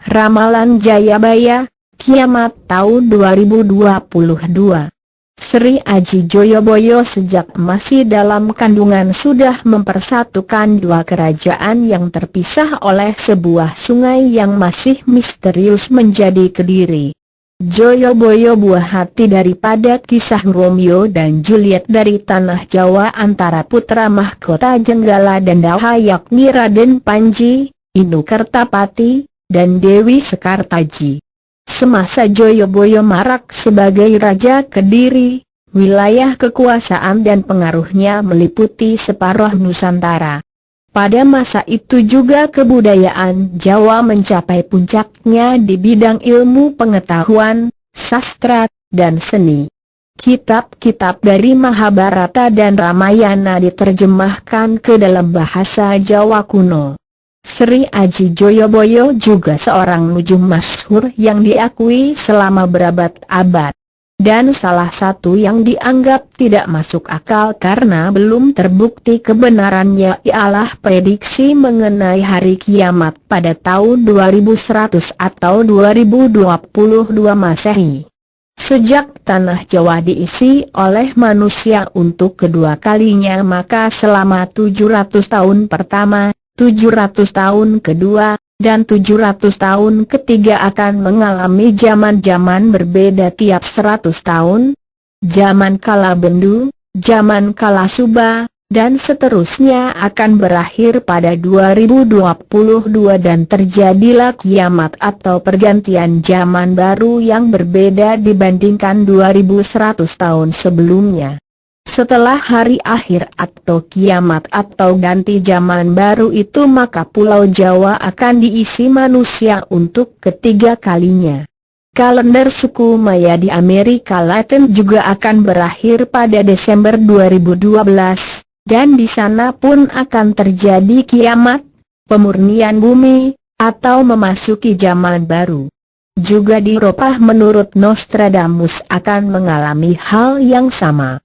Ramalan Jayabaya, Kiamat tahun 2022. Sri Aji Joyoboyo sejak masih dalam kandungan sudah mempersatukan dua kerajaan yang terpisah oleh sebuah sungai yang masih misterius menjadi Kediri. Joyoboyo buah hati daripada kisah Romeo dan Juliet dari tanah Jawa antara putra mahkota Jenggala dan Daha yakni Raden Panji, Inu Kertapati, dan Dewi Sekartaji. Semasa Joyoboyo marak sebagai Raja Kediri, wilayah kekuasaan dan pengaruhnya meliputi separuh Nusantara. Pada masa itu juga kebudayaan Jawa mencapai puncaknya di bidang ilmu pengetahuan, sastra, dan seni. Kitab-kitab dari Mahabharata dan Ramayana diterjemahkan ke dalam bahasa Jawa kuno. Sri Aji Joyoboyo juga seorang nujum masyhur yang diakui selama berabad-abad. Dan salah satu yang dianggap tidak masuk akal karena belum terbukti kebenarannya ialah prediksi mengenai hari kiamat pada tahun 2100 atau 2022 Masehi. Sejak tanah Jawa diisi oleh manusia untuk kedua kalinya, maka selama 700 tahun pertama, 700 tahun kedua, dan 700 tahun ketiga akan mengalami zaman-zaman berbeda tiap 100 tahun. Zaman kala Bendu, zaman kala Suba, dan seterusnya akan berakhir pada 2022 dan terjadilah kiamat atau pergantian zaman baru yang berbeda dibandingkan 2100 tahun sebelumnya. Setelah hari akhir atau kiamat atau ganti zaman baru itu, maka Pulau Jawa akan diisi manusia untuk ketiga kalinya. Kalender suku Maya di Amerika Latin juga akan berakhir pada Desember 2012, dan di sana pun akan terjadi kiamat, pemurnian bumi, atau memasuki zaman baru. Juga di Eropa menurut Nostradamus akan mengalami hal yang sama.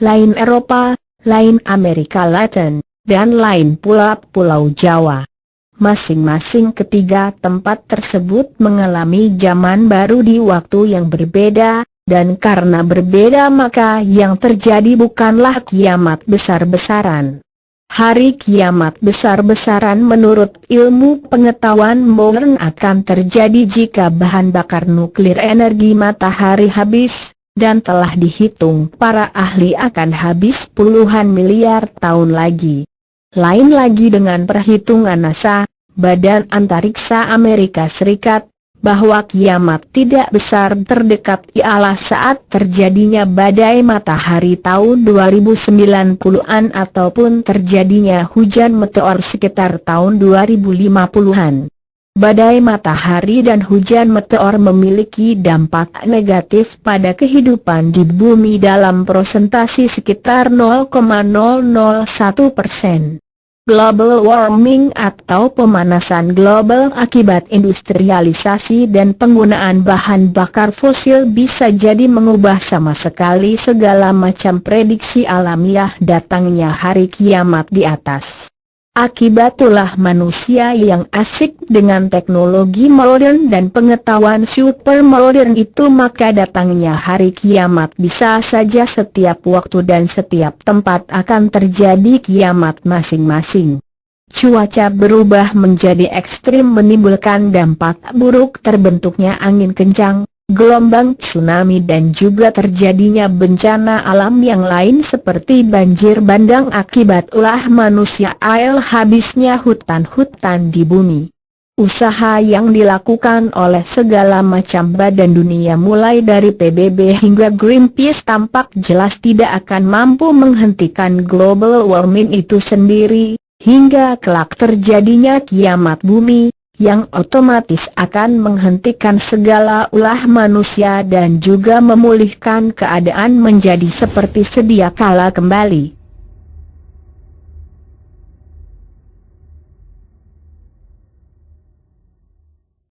Lain Eropa, lain Amerika Latin, dan lain pula Pulau Jawa. Masing-masing ketiga tempat tersebut mengalami zaman baru di waktu yang berbeda, dan karena berbeda maka yang terjadi bukanlah kiamat besar-besaran. Hari kiamat besar-besaran menurut ilmu pengetahuan modern akan terjadi jika bahan bakar nuklir energi matahari habis, dan telah dihitung para ahli akan habis puluhan miliar tahun lagi. Lain lagi dengan perhitungan NASA, Badan Antariksa Amerika Serikat, bahwa kiamat tidak besar terdekat ialah saat terjadinya badai matahari tahun 2090-an ataupun terjadinya hujan meteor sekitar tahun 2050-an. Badai matahari dan hujan meteor memiliki dampak negatif pada kehidupan di bumi dalam persentase sekitar 0,001%. Global warming atau pemanasan global akibat industrialisasi dan penggunaan bahan bakar fosil bisa jadi mengubah sama sekali segala macam prediksi alamiah datangnya hari kiamat di atas. Akibat ulah manusia yang asik dengan teknologi modern dan pengetahuan super modern itu, maka datangnya hari kiamat bisa saja setiap waktu dan setiap tempat akan terjadi kiamat masing-masing. Cuaca berubah menjadi ekstrim menimbulkan dampak buruk, terbentuknya angin kencang, gelombang tsunami dan juga terjadinya bencana alam yang lain seperti banjir bandang akibat ulah manusia, habisnya hutan-hutan di bumi. Usaha yang dilakukan oleh segala macam badan dunia mulai dari PBB hingga Greenpeace tampak jelas tidak akan mampu menghentikan global warming itu sendiri, hingga kelak terjadinya kiamat bumi, yang otomatis akan menghentikan segala ulah manusia dan juga memulihkan keadaan menjadi seperti sedia kala kembali.